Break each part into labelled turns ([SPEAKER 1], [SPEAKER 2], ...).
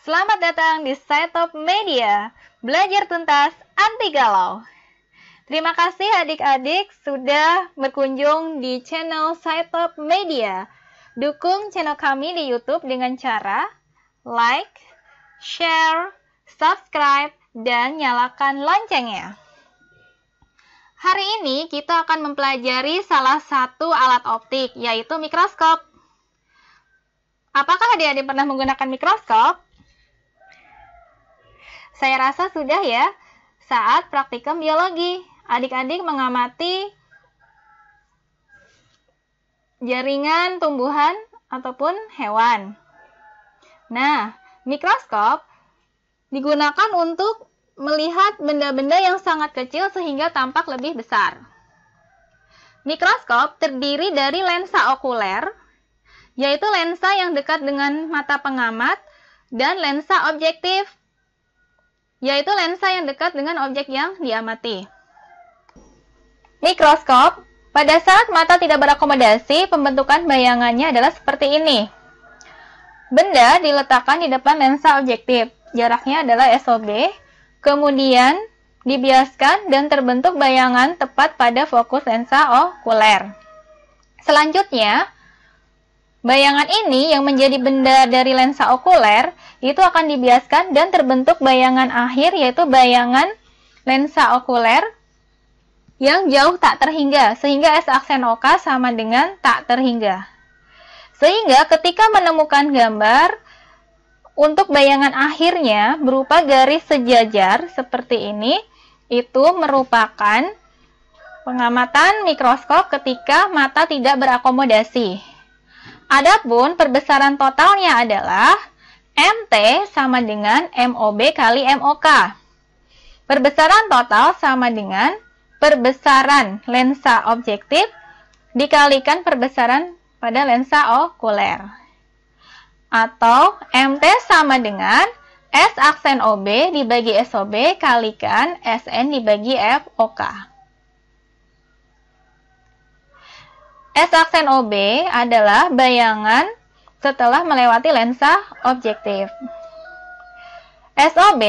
[SPEAKER 1] Selamat datang di Saitop Media, belajar tuntas anti galau. Terima kasih adik-adik sudah berkunjung di channel Saitop Media. Dukung channel kami di YouTube dengan cara like, share, subscribe, dan nyalakan loncengnya. Hari ini kita akan mempelajari salah satu alat optik, yaitu mikroskop. Apakah adik-adik pernah menggunakan mikroskop? Saya rasa sudah ya, saat praktikum biologi. Adik-adik mengamati jaringan tumbuhan ataupun hewan. Nah, mikroskop digunakan untuk melihat benda-benda yang sangat kecil sehingga tampak lebih besar. Mikroskop terdiri dari lensa okuler, yaitu lensa yang dekat dengan mata pengamat, dan lensa objektif, yaitu lensa yang dekat dengan objek yang diamati. Mikroskop, pada saat mata tidak berakomodasi, pembentukan bayangannya adalah seperti ini. Benda diletakkan di depan lensa objektif, jaraknya adalah SOB, kemudian dibiaskan dan terbentuk bayangan tepat pada fokus lensa okuler. Selanjutnya, bayangan ini yang menjadi benda dari lensa okuler itu akan dibiaskan dan terbentuk bayangan akhir, yaitu bayangan lensa okuler yang jauh tak terhingga, sehingga S aksen OK sama dengan tak terhingga. Sehingga ketika menemukan gambar untuk bayangan akhirnya berupa garis sejajar seperti ini, itu merupakan pengamatan mikroskop ketika mata tidak berakomodasi. Adapun perbesaran totalnya adalah MT sama dengan MOB kali MOK. Perbesaran total sama dengan perbesaran lensa objektif dikalikan perbesaran pada lensa okuler. Atau MT sama dengan S aksen OB dibagi SOB kalikan SN dibagi FOK. S aksen OB adalah bayangan setelah melewati lensa objektif. SOB,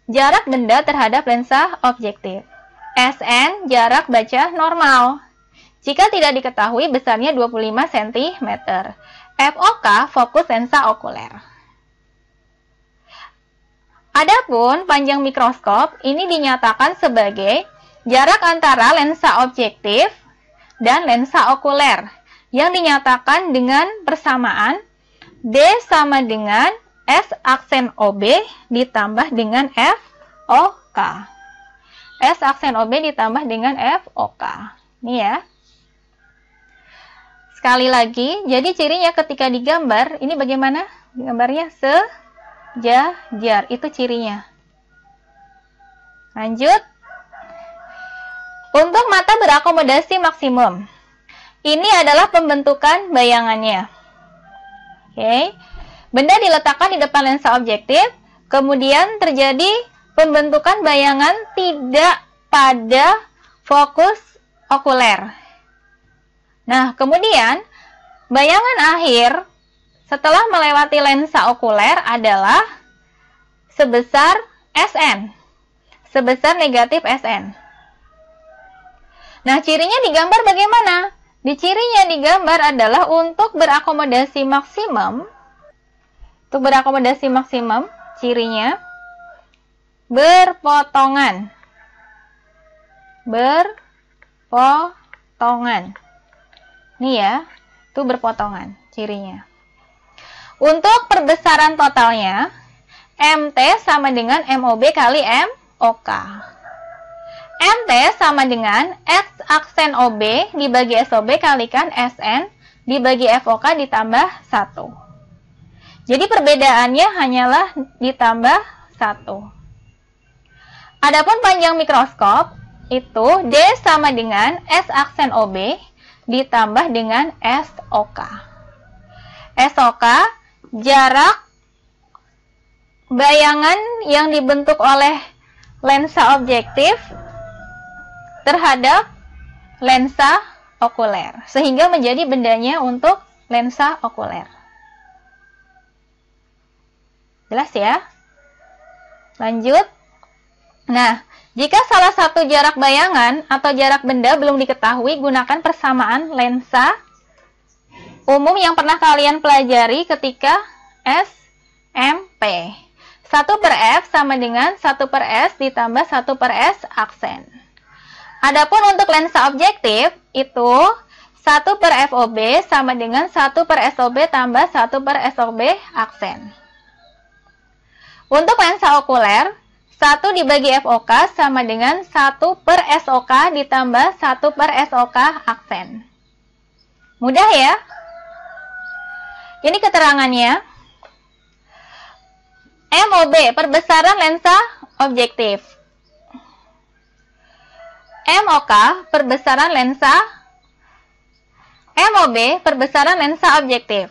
[SPEAKER 1] jarak benda terhadap lensa objektif. SN, jarak baca normal. Jika tidak diketahui besarnya 25 cm. FOK, fokus lensa okuler. Adapun panjang mikroskop ini dinyatakan sebagai jarak antara lensa objektif dan lensa okuler yang dinyatakan dengan persamaan D sama dengan S aksen OB ditambah dengan FOK. S aksen OB ditambah dengan FOK. Ini ya. Sekali lagi, jadi cirinya ketika digambar, ini bagaimana? Gambarnya sejajar, itu cirinya. Lanjut. Untuk mata berakomodasi maksimum. Ini adalah pembentukan bayangannya. Oke. Benda diletakkan di depan lensa objektif, kemudian terjadi pembentukan bayangan tidak pada fokus okuler. Nah, kemudian bayangan akhir setelah melewati lensa okuler adalah sebesar SN, sebesar negatif SN. Nah, cirinya digambar bagaimana? Cirinya digambar adalah untuk berakomodasi maksimum. Untuk berakomodasi maksimum, cirinya berpotongan. Berpotongan. Ini ya, itu berpotongan cirinya. Untuk perbesaran totalnya, MT sama dengan MOB kali MOK. MT sama dengan X aksen OB dibagi SOB kalikan SN dibagi FOK ditambah 1. Jadi perbedaannya hanyalah ditambah 1. Adapun panjang mikroskop itu D sama dengan S aksen OB ditambah dengan SOK. SOK, jarak bayangan yang dibentuk oleh lensa objektif terhadap lensa okuler, sehingga menjadi bendanya untuk lensa okuler. Jelas ya? Lanjut. Nah, jika salah satu jarak bayangan atau jarak benda belum diketahui, gunakan persamaan lensa umum yang pernah kalian pelajari ketika SMP. 1/F sama dengan 1/S ditambah 1/S aksen. Adapun untuk lensa objektif, itu 1/FOB sama dengan 1/SOB tambah 1/SOB aksen. Untuk lensa okuler, 1 dibagi FOK sama dengan 1/SOK ditambah 1/SOK aksen. Mudah ya? Ini keterangannya. MOB, perbesaran lensa objektif. MOK, perbesaran lensa. MOB, perbesaran lensa objektif.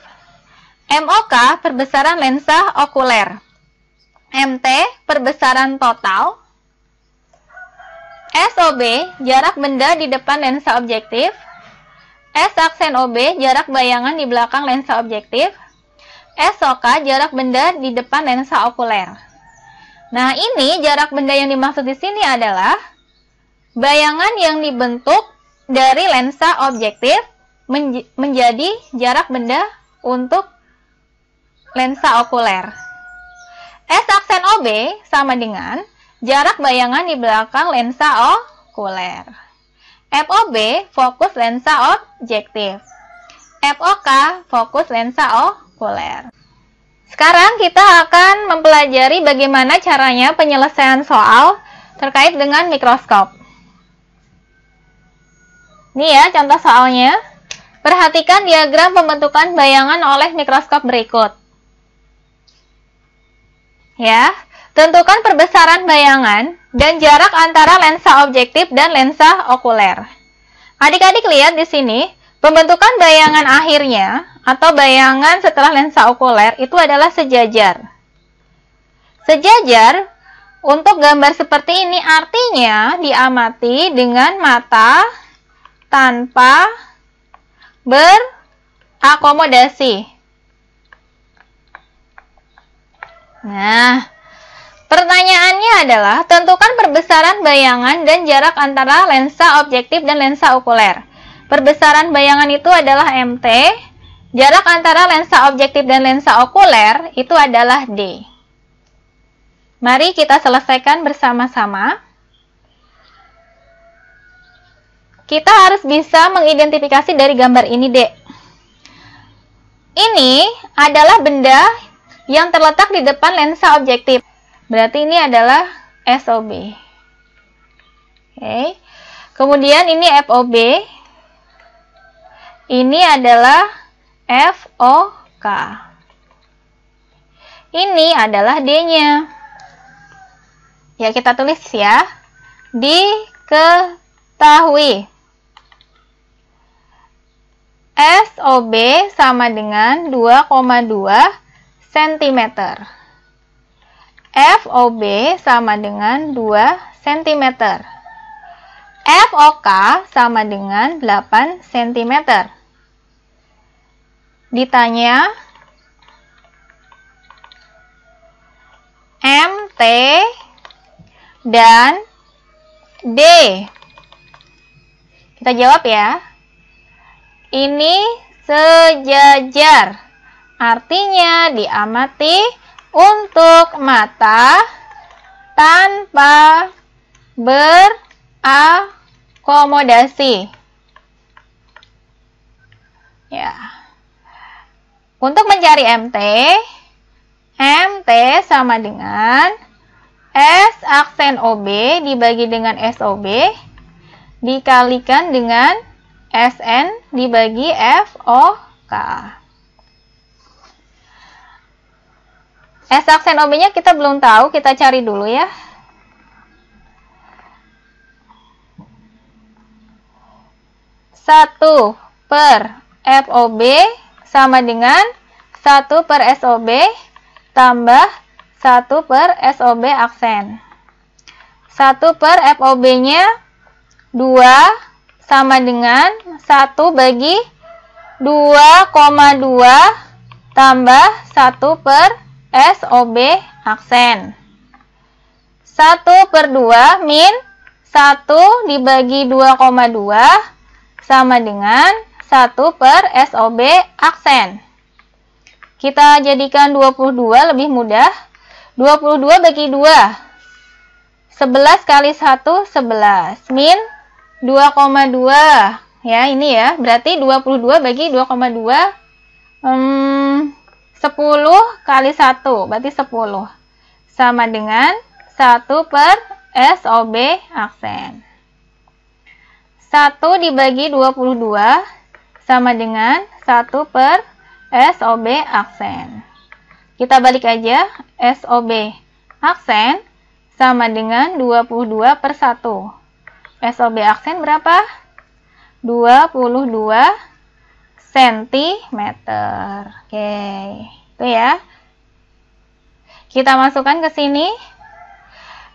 [SPEAKER 1] MOK, perbesaran lensa okuler. MT, perbesaran total. SOB, jarak benda di depan lensa objektif. S aksen OB, jarak bayangan di belakang lensa objektif. SOK, jarak benda di depan lensa okuler. Nah, ini jarak benda yang dimaksud di sini adalah bayangan yang dibentuk dari lensa objektif menjadi jarak benda untuk lensa okuler. S aksen OB sama dengan jarak bayangan di belakang lensa okuler. FOB, fokus lensa objektif. FOK, fokus lensa okuler. Sekarang kita akan mempelajari bagaimana caranya penyelesaian soal terkait dengan mikroskop. Ini ya contoh soalnya. Perhatikan diagram pembentukan bayangan oleh mikroskop berikut. Ya, tentukan perbesaran bayangan dan jarak antara lensa objektif dan lensa okuler. Adik-adik lihat di sini, pembentukan bayangan akhirnya atau bayangan setelah lensa okuler itu adalah sejajar. Sejajar untuk gambar seperti ini artinya diamati dengan mata tanpa berakomodasi. Nah, pertanyaannya adalah tentukan perbesaran bayangan dan jarak antara lensa objektif dan lensa okuler. Perbesaran bayangan itu adalah MT, jarak antara lensa objektif dan lensa okuler itu adalah D. Mari kita selesaikan bersama-sama. Kita harus bisa mengidentifikasi dari gambar ini, Dek. Ini adalah benda yang terletak di depan lensa objektif. Berarti ini adalah SOB. Oke. Kemudian ini FOB. Ini adalah FOK. Ini adalah D-nya. Ya, kita tulis ya. Diketahui. SOB sama dengan 2,2 cm. FOB sama dengan 2 cm. FOK sama dengan 8 cm. Ditanya MT dan D. Kita jawab ya. Ini sejajar. Artinya diamati untuk mata tanpa berakomodasi. Ya. Untuk mencari MT sama dengan S aksen OB dibagi dengan SOB dikalikan dengan SN dibagi FOK. S aksen OB-nya kita belum tahu, kita cari dulu ya. Satu per FOB sama dengan 1/SOB tambah 1/SOB aksen. 1/FOB-nya 2 sama dengan 1 bagi 2,2 tambah 1/SOB SOB aksen. 1/2 min 1 dibagi 2,2 sama dengan 1 per SOB aksen. Kita jadikan 22 lebih mudah. 22 bagi 2. 11 kali 1, 11. Min 2,2. Ya, ini ya. Berarti 22 bagi 2,2. 10 kali 1. Berarti 10. Sama dengan 1 per SOB aksen. 1 dibagi 22 sama dengan 1 per SOB aksen. Kita balik aja. SOB aksen sama dengan 22 per 1. SOB aksen berapa? 22 cm. Oke, itu ya. Kita masukkan ke sini.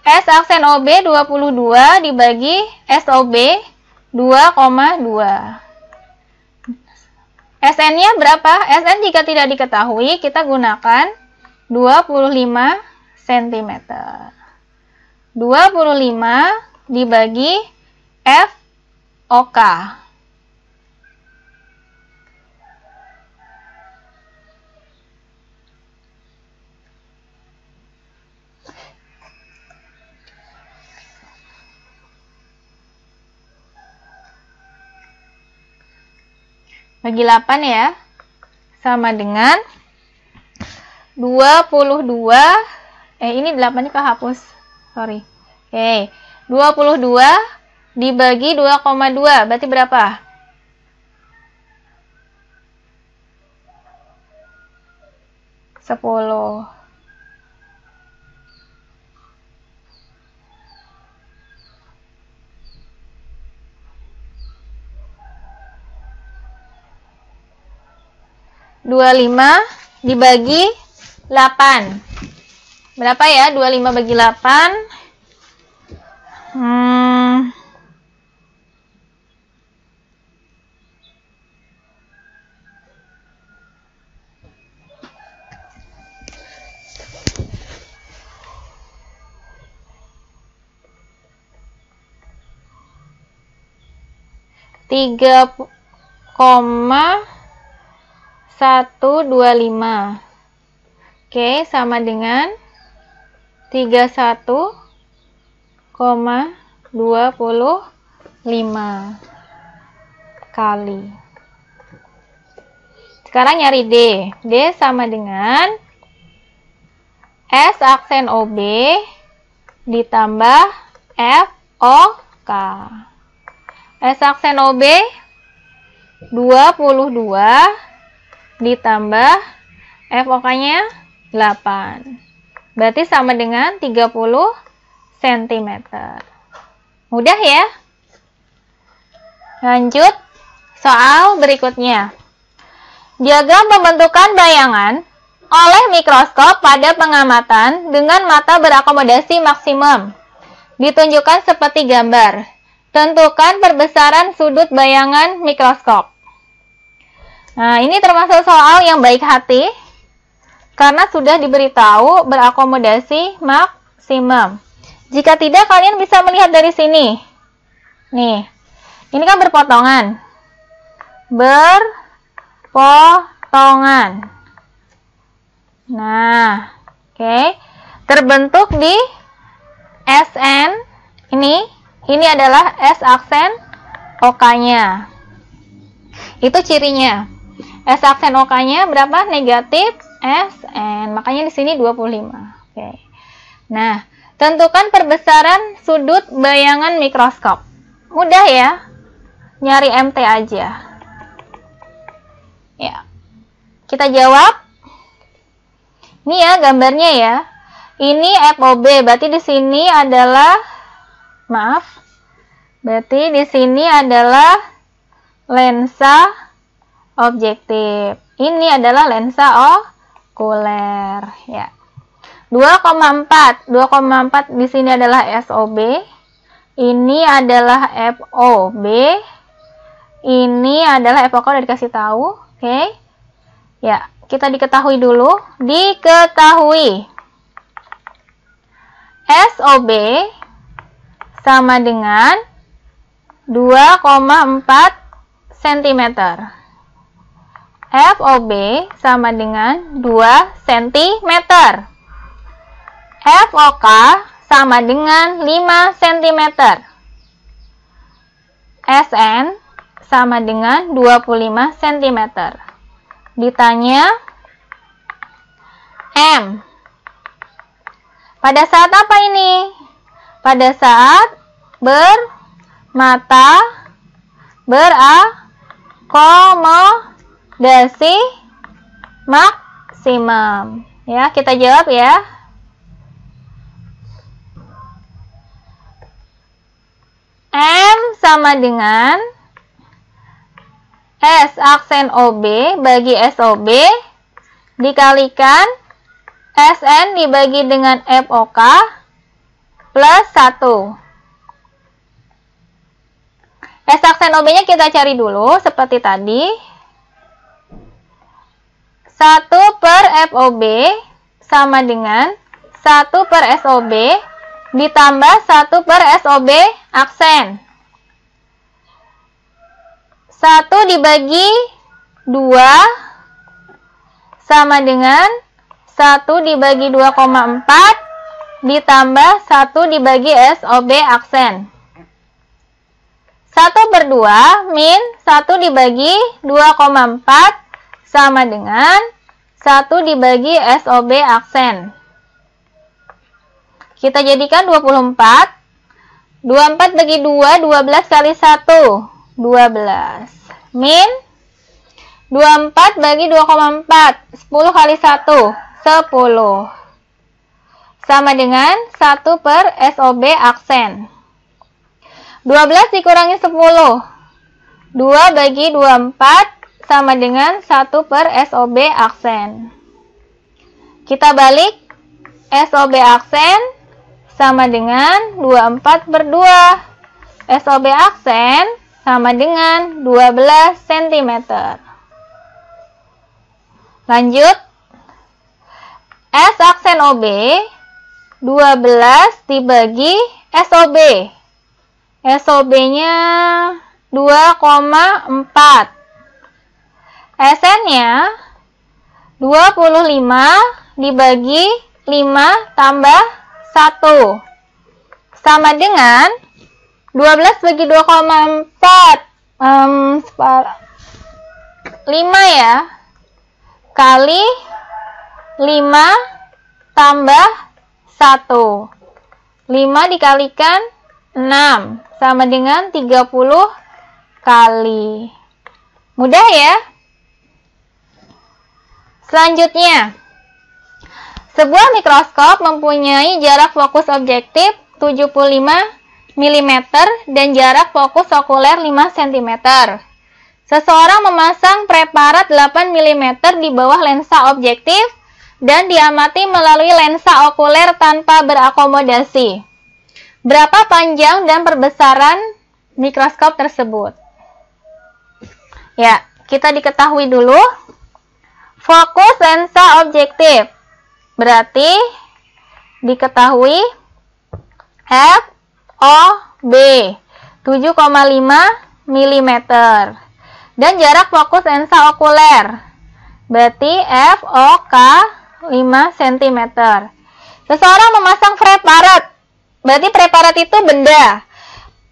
[SPEAKER 1] S aksen OB 22 dibagi SOB 2,2. SN-nya berapa? SN jika tidak diketahui, kita gunakan 25 cm. 25 dibagi FOK. Bagi 8 ya, sama dengan 22, ini 8-nya kehapus, sorry. Oke, 22 dibagi 2,2, berarti berapa? 10. Dua 25 dibagi 8. Berapa ya? 25 bagi 8. 3,125. Oke, sama dengan 31,25 kali. Sekarang nyari D. D sama dengan S aksen OB ditambah FOK. S aksen OB 22 ditambah FOK-nya 8. Berarti sama dengan 30 cm. Mudah ya? Lanjut soal berikutnya. Diagram pembentukan bayangan oleh mikroskop pada pengamatan dengan mata berakomodasi maksimum. Ditunjukkan seperti gambar. Tentukan perbesaran sudut bayangan mikroskop. Nah, ini termasuk soal yang baik hati karena sudah diberitahu berakomodasi maksimum. Jika tidak, kalian bisa melihat dari sini. Nih, ini kan berpotongan. Berpotongan. Nah, oke. Terbentuk di SN ini. Ini adalah S aksen OK-nya. Itu cirinya. S aksen OK-nya berapa? Negatif SN. Makanya di sini 25. Oke. Nah, tentukan perbesaran sudut bayangan mikroskop. Mudah ya. Nyari MT aja. Ya. Kita jawab. Ini ya gambarnya ya. Ini FOB. Berarti di sini adalah berarti di sini adalah lensa objektif. Ini adalah lensa okuler ya. 2,4 di sini adalah SOB. Ini adalah FOB. Ini adalah FOK udah dikasih tahu, oke. Ya, kita diketahui dulu. Diketahui SOB sama dengan 2,4 cm. FOB sama dengan 2 cm. FOK sama dengan 5 cm. SN sama dengan 25 cm. Ditanya M. Pada saat apa ini? Pada saat bermata berakomodasi maksimum. Ya, kita jawab ya. M sama dengan S aksen OB bagi SOB dikalikan SN dibagi dengan FOK plus 1. S aksen OB-nya kita cari dulu seperti tadi. 1 per FOB sama dengan 1 per SOB ditambah 1 per SOB aksen. 1 dibagi 2 sama dengan 1 dibagi 2,4 ditambah 1 dibagi SOB aksen. 1 per 2 min 1 dibagi 2,4 sama dengan 1 dibagi SOB aksen. Kita jadikan 24. 24 bagi 2, 12 kali 1, 12. Min 24 bagi 2,4, 10 kali 1, 10. Sama dengan 1 per SOB aksen. 12 dikurangi 10. 2 bagi 24 sama dengan 1 per SOB aksen. Kita balik SOB aksen sama dengan 24 per 2. SOB aksen sama dengan 12 cm. Lanjut. S aksen OB 12 dibagi SOB. SOB-nya 2,4. SN-nya 25 dibagi 5 tambah 1 sama dengan 12 bagi 2,4 5 ya kali 5 tambah 1. 5 dikalikan 6 sama dengan 30 kali. Mudah ya? Selanjutnya, sebuah mikroskop mempunyai jarak fokus objektif 75 mm dan jarak fokus okuler 5 cm. Seseorang memasang preparat 8 mm di bawah lensa objektif dan diamati melalui lensa okuler tanpa berakomodasi. Berapa panjang dan perbesaran mikroskop tersebut? Ya, kita diketahui dulu. Fokus lensa objektif. Berarti diketahui FOB 7,5 mm. Dan jarak fokus lensa okuler. Berarti FOK 5 cm. Seseorang memasang preparat. Berarti preparat itu benda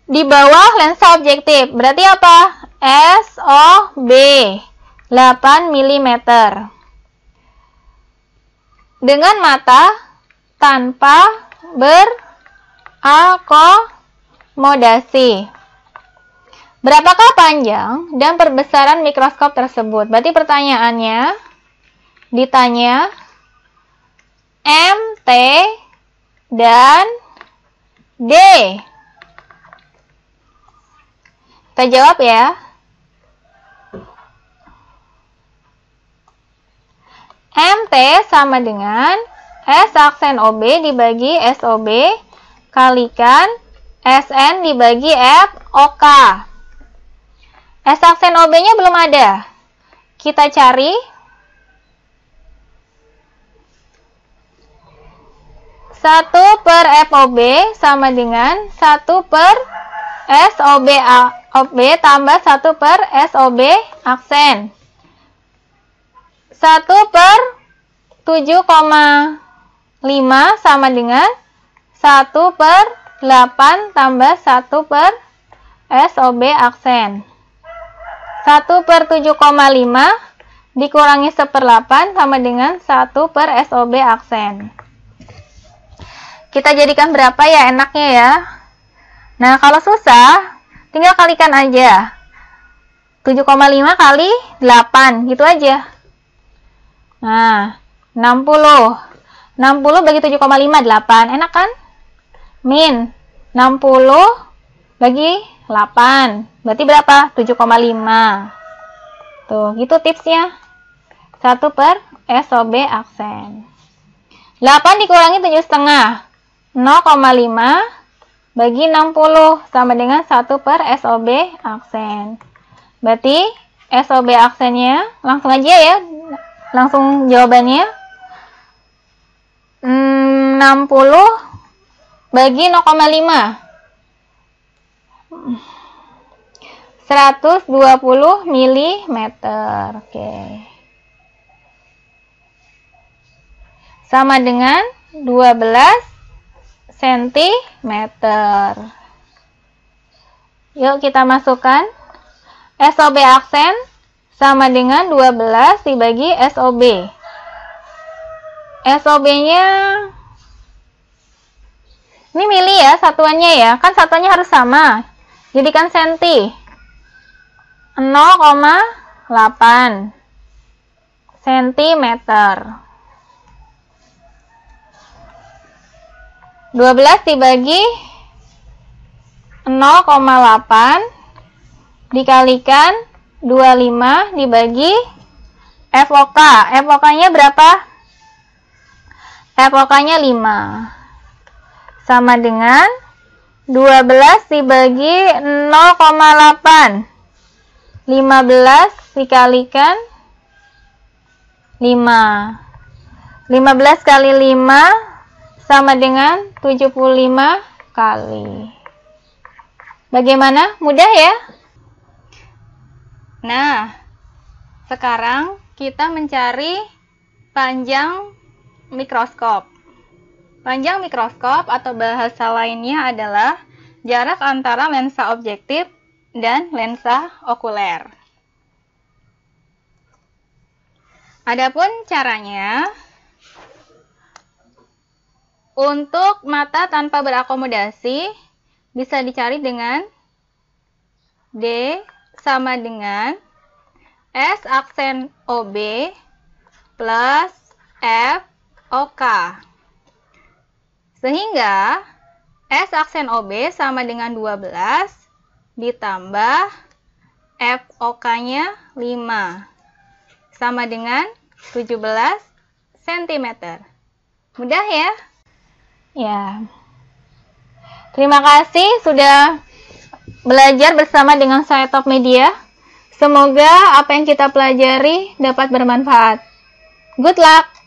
[SPEAKER 1] di bawah lensa objektif. Berarti apa? SOB 8 mm. Dengan mata tanpa berakomodasi. Berapakah panjang dan perbesaran mikroskop tersebut? Berarti pertanyaannya ditanya MT dan D. Kita jawab ya. MT sama dengan S aksen OB dibagi SOB kalikan SN dibagi FOK. S aksen OB-nya belum ada. Kita cari 1 per FOB sama dengan 1 per SOB tambah 1 per SOB aksen. 1 per 7,5 sama dengan 1 per 8 tambah 1 per SOB aksen. 1 per 7,5 dikurangi 1/8 sama dengan 1 per SOB aksen. Kita jadikan berapa ya enaknya ya? Nah, kalau susah, tinggal kalikan aja. 7,5 kali 8, gitu aja. Nah, 60. 60 bagi 7,5, 8. Enak kan? Min 60 bagi 8. Berarti berapa? 7,5. Tuh, gitu tipsnya. 1 per SOB aksen. 8 dikurangi 7,5. 0,5 bagi 60 sama dengan 1 per SOB aksen. Berarti SOB aksennya, langsung aja ya. Langsung jawabannya. 60 bagi 0,5. 120 mm. Oke. Sama dengan 12 cm. Yuk kita masukkan. SOB aksen sama dengan 12 dibagi SOB. SOB-nya ini mili ya, satuannya ya. Kan satuannya harus sama. Jadikan senti. 0,8 cm. 12 dibagi 0,8 dikalikan 25 dibagi FOK. FOK-nya berapa? FOK-nya 5. Sama dengan 12 dibagi 0,8. 15 dikalikan 5. 15 kali 5 sama dengan 75 kali. Bagaimana? Mudah ya? Nah, sekarang kita mencari panjang mikroskop. Panjang mikroskop atau bahasa lainnya adalah jarak antara lensa objektif dan lensa okuler. Adapun caranya, untuk mata tanpa berakomodasi bisa dicari dengan D sama dengan S aksen OB plus F OK. Sehingga S aksen OB sama dengan 12 ditambah F OK-nya 5 sama dengan 17 cm. Mudah ya? Ya. Terima kasih sudah belajar bersama dengan saya Top Media. Semoga apa yang kita pelajari dapat bermanfaat. Good luck!